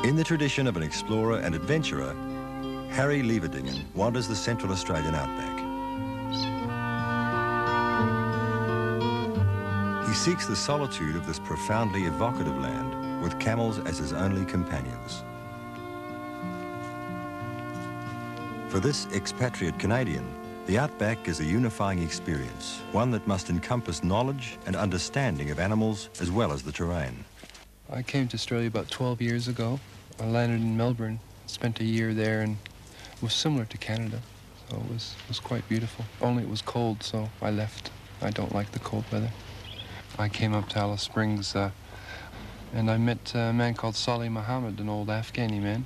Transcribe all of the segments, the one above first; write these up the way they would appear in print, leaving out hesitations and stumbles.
In the tradition of an explorer and adventurer, Harry Lieverdingen wanders the Central Australian outback. He seeks the solitude of this profoundly evocative land with camels as his only companions. For this expatriate Canadian, the outback is a unifying experience, one that must encompass knowledge and understanding of animals as well as the terrain. I came to Australia about 12 years ago. I landed in Melbourne, spent a year there, and it was similar to Canada, so it was quite beautiful. Only it was cold, so I left. I don't like the cold weather. I came up to Alice Springs, and I met a man called Salih Muhammad, an old Afghani man,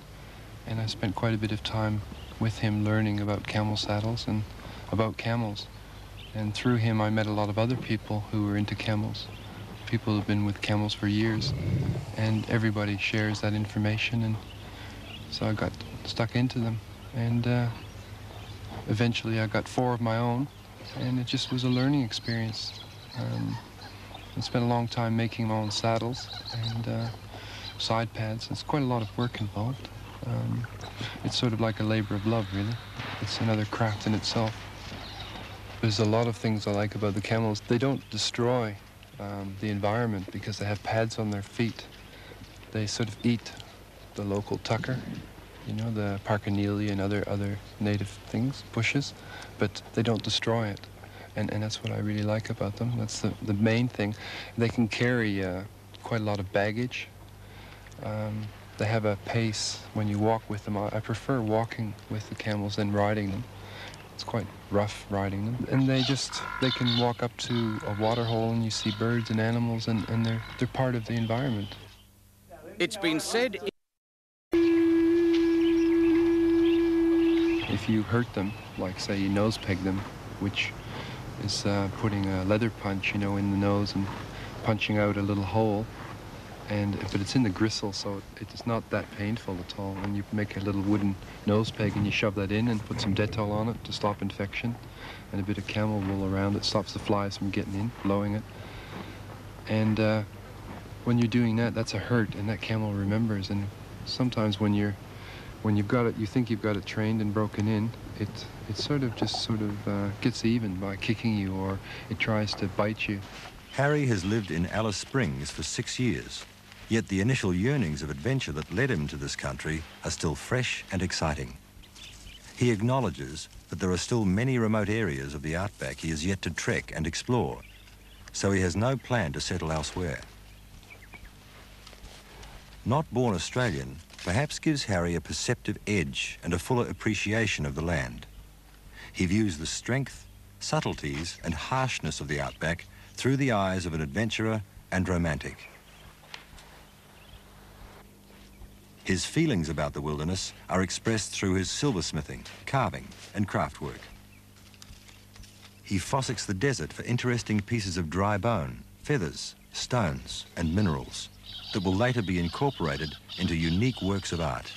and I spent quite a bit of time with him learning about camel saddles and about camels. And through him I met a lot of other people who were into camels, people who've been with camels for years, and everybody shares that information, and so I got stuck into them. And eventually I got 4 of my own, and it just was a learning experience. I spent a long time making my own saddles and side pads. It's quite a lot of work involved. It's sort of like a labor of love, really. It's another craft in itself. There's a lot of things I like about the camels. They don't destroy the environment because they have pads on their feet. They sort of eat the local tucker, you know, the parkinellia and other native things, bushes, but they don't destroy it. And that's what I really like about them. That's the main thing. They can carry quite a lot of baggage. They have a pace when you walk with them. I prefer walking with the camels than riding them. It's quite rough riding them. And they can walk up to a water hole and you see birds and animals, and they're part of the environment. It's been said... If you hurt them, like say you nose peg them, which is putting a leather punch, you know, in the nose and punching out a little hole, but it's in the gristle, so it's not that painful at all. And you make a little wooden nose peg and you shove that in and put some Dettol on it to stop infection, and a bit of camel wool around it stops the flies from getting in, blowing it. And when you're doing that, that's a hurt, and that camel remembers. And sometimes when you've got it, you think you've got it trained and broken in, it sort of gets even by kicking you, or it tries to bite you. Harry has lived in Alice Springs for 6 years, yet the initial yearnings of adventure that led him to this country are still fresh and exciting. He acknowledges that there are still many remote areas of the outback he has yet to trek and explore, so he has no plan to settle elsewhere. Not born Australian perhaps gives Harry a perceptive edge and a fuller appreciation of the land. He views the strength, subtleties and harshness of the outback through the eyes of an adventurer and romantic. His feelings about the wilderness are expressed through his silversmithing, carving and craftwork. He fossicks the desert for interesting pieces of dry bone, feathers, stones and minerals that will later be incorporated into unique works of art.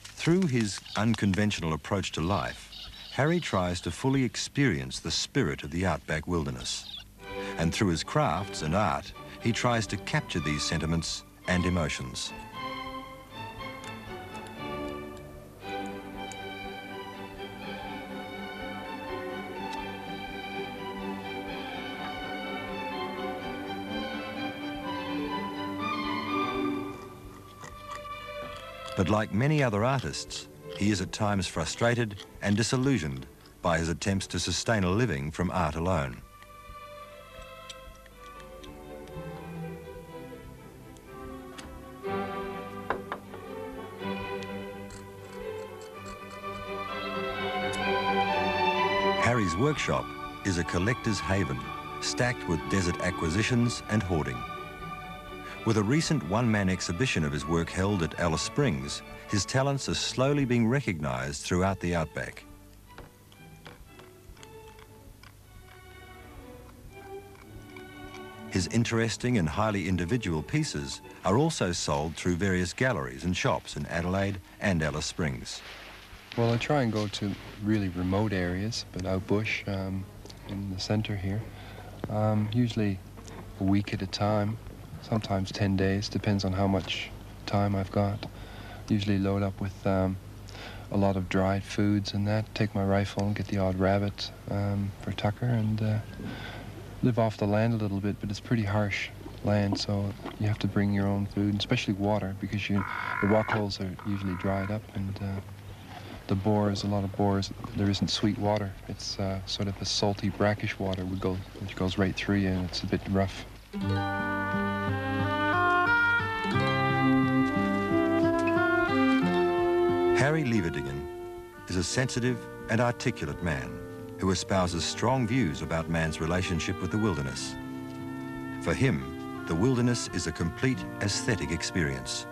Through his unconventional approach to life, Harry tries to fully experience the spirit of the outback wilderness. And through his crafts and art, he tries to capture these sentiments and emotions. But like many other artists, he is at times frustrated and disillusioned by his attempts to sustain a living from art alone. Harry's workshop is a collector's haven, stacked with desert acquisitions and hoarding. With a recent one-man exhibition of his work held at Alice Springs, his talents are slowly being recognised throughout the outback. His interesting and highly individual pieces are also sold through various galleries and shops in Adelaide and Alice Springs. Well, I try and go to really remote areas, but out bush in the centre here, usually a week at a time. sometimes 10 days, depends on how much time I've got. Usually load up with a lot of dried foods and that, take my rifle and get the odd rabbit for Tucker, and live off the land a little bit, but it's pretty harsh land, so you have to bring your own food, especially water, because the rock holes are usually dried up, and the bores, a lot of bores, there isn't sweet water. It's sort of a salty, brackish water which goes right through you, and it's a bit rough. Harry Leeverdingen is a sensitive and articulate man who espouses strong views about man's relationship with the wilderness. For him, the wilderness is a complete aesthetic experience,